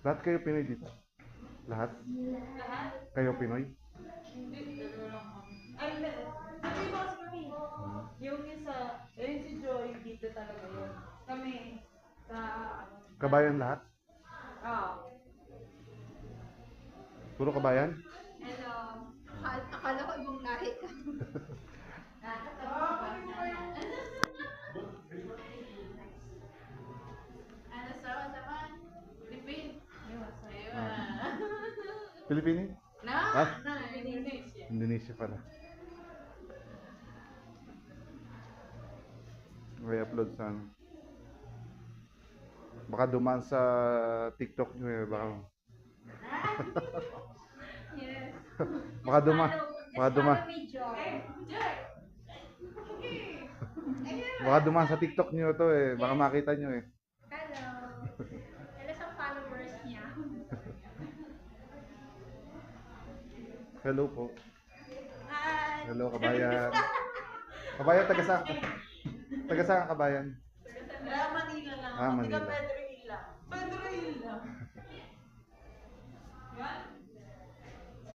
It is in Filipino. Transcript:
Lahat kayo Pinoy dito? Lahat? Lahat? Kayo Pinoy? Hindi, dalawa lang kami. Ay, sabi mo kasi kami. Yung isa, yung si Joy, dito talaga yun. Kami, sa, Kabayan lahat? ah, Puro kabayan? Hello. Akala ko ibang lahi ka. Ano sama-sama? Philippine. Ayun. Pilipini? Na? Ah? Na, Indonesia. Indonesia pala. May upload sa ano. Baka dumaan sa TikTok nyo eh. Baka, Yes. baka dumaan. Baka dumaan. Follow me, Joy. Joy. Baka dumaan sa TikTok nyo to eh. Baka makita nyo eh. Hello. Hello sa followers niya. Hello po. Hi. Hello kabayan. Kabayan, taga saan? Taga saan kabayan? Manila lang. Ah, Hindi ka Manila. Pedro Ila. Pedro Ila.